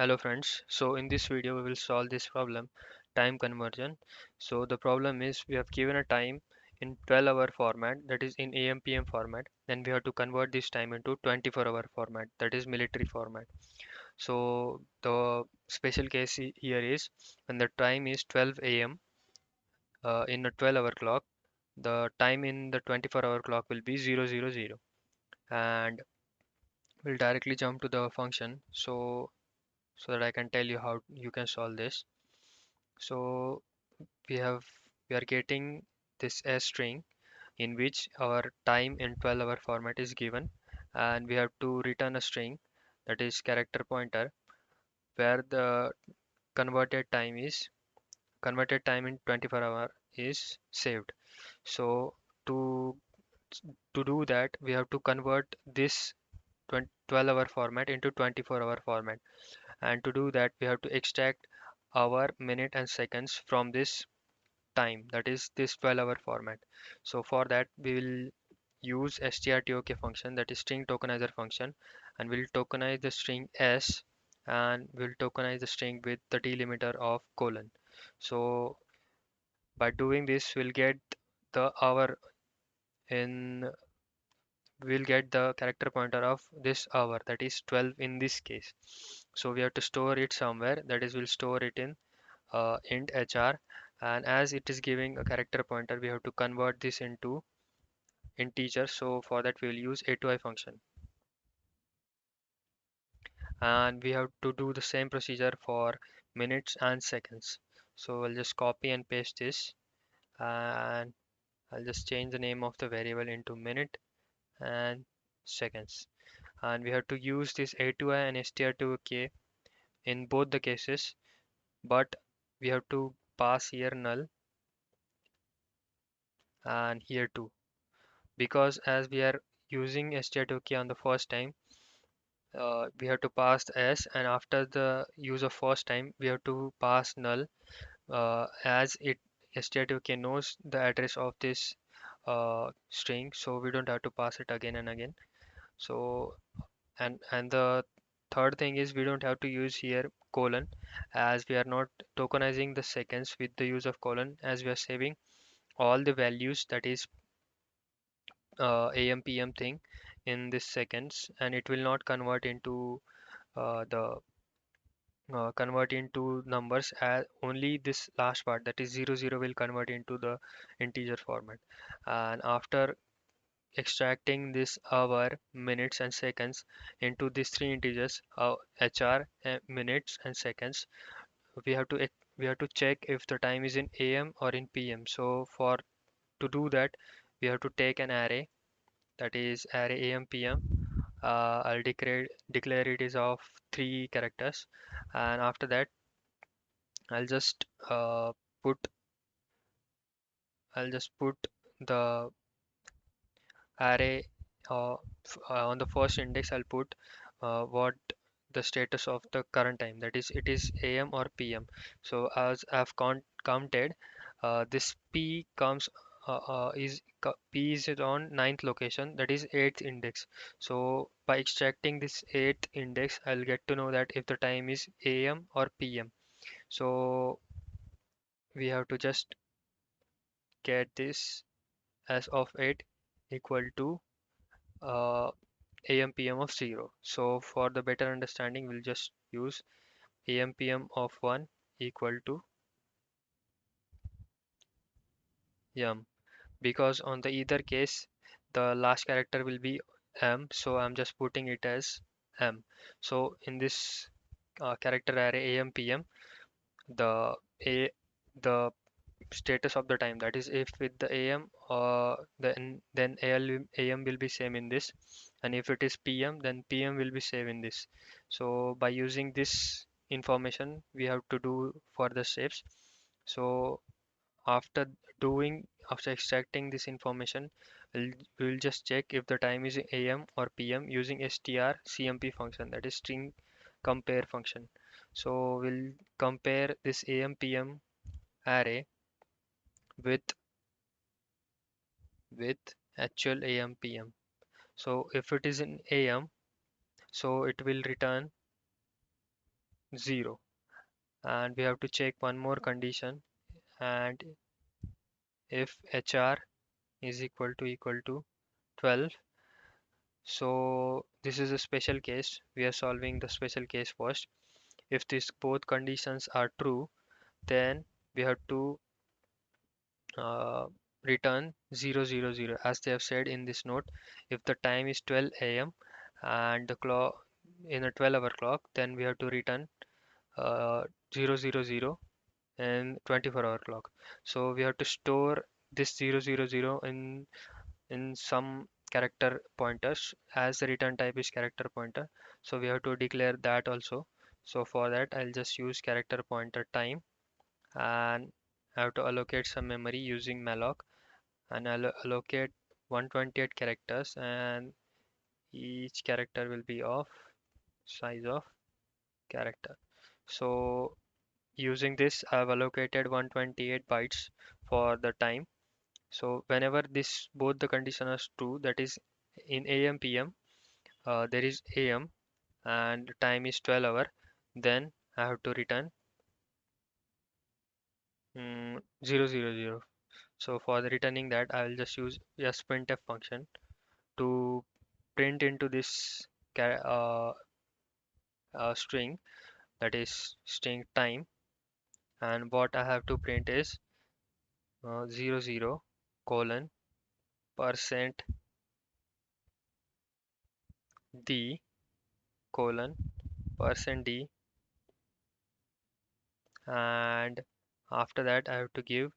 Hello friends. So in this video we will solve this problem, time conversion. So the problem is we have given a time in 12-hour format, that is in AM PM format. Then we have to convert this time into 24-hour format, that is military format. So the special case here is when the time is 12 AM in a 12-hour clock, the time in the 24-hour clock will be 000, and we'll directly jump to the function so that I can tell you how you can solve this. So we have we are getting this S string in which our time in 12-hour format is given, and we have to return a string, that is character pointer, where the converted time is converted time in 24-hour is saved. So to to do that we have to convert this 12-hour format into 24-hour format, and to do that we have to extract hour, minute and seconds from this time, that is this 12-hour format. So for that we will use strtok function, that is string tokenizer function, and we'll tokenize the string s, and we'll tokenize the string with the delimiter of colon. So by doing this the hour in we'll get the character pointer of this hour, that is 12 in this case. So we have to store it somewhere, that is we'll store it in int hr, and as it is giving a character pointer we have to convert this into integer. So for that we'll use a2i function, and we have to do the same procedure for minutes and seconds. So I'll just copy and paste this, and I'll just change the name of the variable into minute and seconds, and we have to use this a2i and str2k in both the cases, but we have to pass here null and here too, because as we are using str2k on the first time, we have to pass the s, and after the use of first time we have to pass null, as it str2k knows the address of this string, so we don't have to pass it again and again. So and the third thing is we don't have to use here colon, as we are not tokenizing the seconds with the use of colon, as we are saving all the values, that is am pm thing in this seconds, and it will not the convert into numbers, as only this last part, that is 00, will convert into the integer format. And after extracting this hour, minutes and seconds into these three integers, hr, minutes and seconds, we have to we have to check if the time is in am or in pm. So for to do that we have to take an array, that is array am pm. I'll declare it is of three characters, and after that I'll just put I'll just put the array on the first index. I'll put what the status of the current time, that is it is am or pm. So as I've counted, this p comes p is on ninth location, that is eighth index. So by extracting this eighth index I'll get to know that if the time is am or pm. So we have to just get this as of 8 equal to uh, am pm of 0. So for the better understanding we'll just use am pm of 1 equal to m, because on the either case the last character will be m, so I'm just putting it as m. So in this character array am pm, the a the status of the time, that is if with the am, then am will be same in this, and if it is pm then pm will be same in this. So by using this information we have to do further steps. So after after extracting this information, we'll just check if the time is am or pm using strcmp function, that is string compare function. So we'll compare this am pm array with actual am pm. So if it is in am, so it will return 0. And we have to check one more condition, and if HR is equal to 12. So this is a special case. We are solving the special case first. If these both conditions are true, then we have to uh, return 000 as they have said in this note. If the time is 12 a.m. and the clock in a 12-hour clock, then we have to return uh, 000 and 24-hour clock. So we have to store this 000 in some character pointers, as the return type is character pointer. So we have to declare that also. So for that, I'll just use character pointer time, and I have to allocate some memory using malloc, and I'll allocate 128 characters, and each character will be of size of character. So using this, I've allocated 128 bytes for the time. So whenever this both the condition is true, that is in AM PM, there is AM and time is 12 hour, then I have to return 000. So for the returning that, I will just use a printf function to print into this string, that is string time, and what I have to print is 00 colon percent d colon percent d, and after that I have to give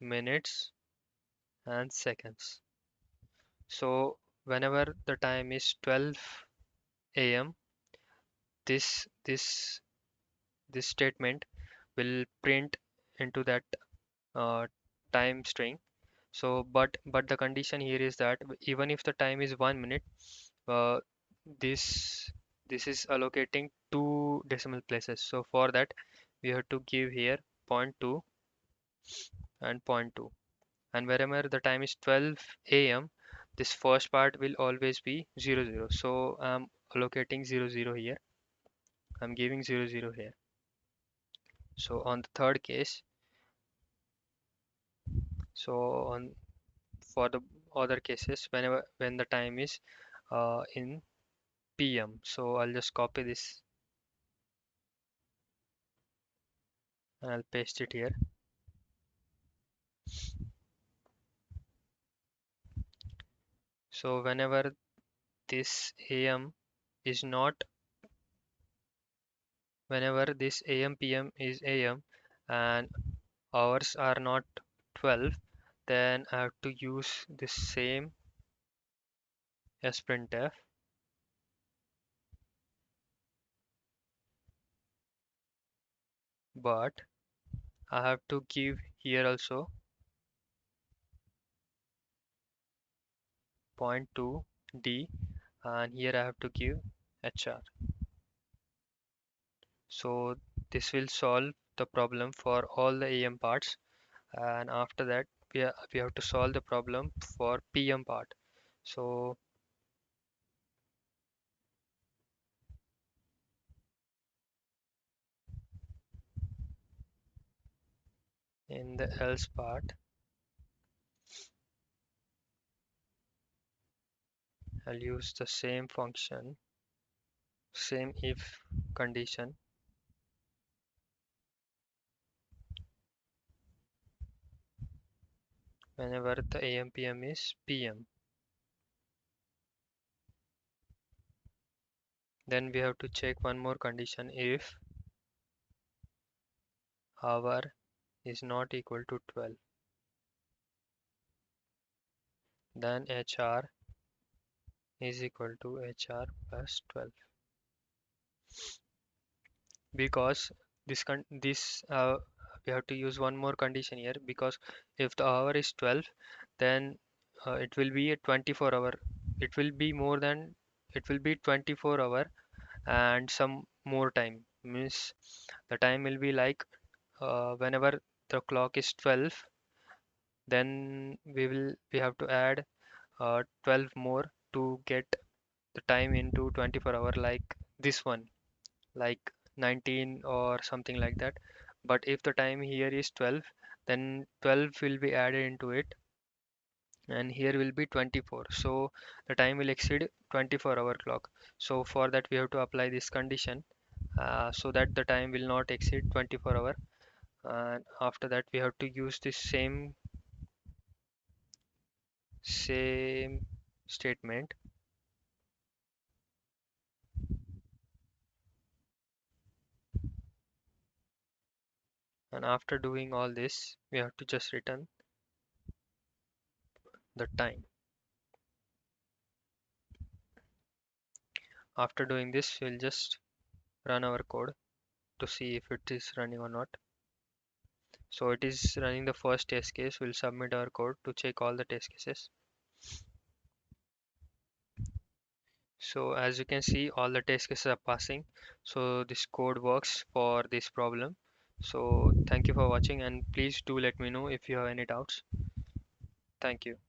minutes and seconds. So whenever the time is 12 a.m., this this this statement will print into that uh, time string. So but the condition here is that even if the time is 1 minute, uh, this this is allocating two decimal places. So for that, we have to give here point 0.2 and point 0.2. And wherever the time is 12 a.m., this first part will always be 00. So I'm allocating 00 here. I'm giving 00 here. So on the third case, so on for the other cases, when the time is in PM, so I'll just copy this and I'll paste it here. So this AM is not whenever this AM PM is AM and hours are not 12, then I have to use the same sprintf, but I have to give here also point 0.2 d, and here I have to give HR. So this will solve the problem for all the AM parts, and after that we have to solve the problem for PM part. So in the else part, I'll use the same function, same if condition. Whenever the AM PM is PM, then we have to check one more condition. If hour is not equal to 12, then HR is equal to HR plus 12. Because we have to use one more condition here, because if the hour is 12, then it will be a 24 hour, it will be more than, it will be 24 hour and some more time, means the time will be like whenever the clock is 12, then we have to add 12 more to get the time into 24 hour, like this one. like 19 or something like that. But if the time here is 12, then 12 will be added into it, and here will be 24. So the time will exceed 24-hour clock. So for that we have to apply this condition, so that the time will not exceed 24 hour. And after that we have to use this same statement. And after doing all this, we have to just return the time. After doing this, we'll just run our code to see if it is running or not. So it is running the first test case. We'll submit our code to check all the test cases. So as you can see, all the test cases are passing. So this code works for this problem. So thank you for watching, and please do let me know if you have any doubts. Thank you.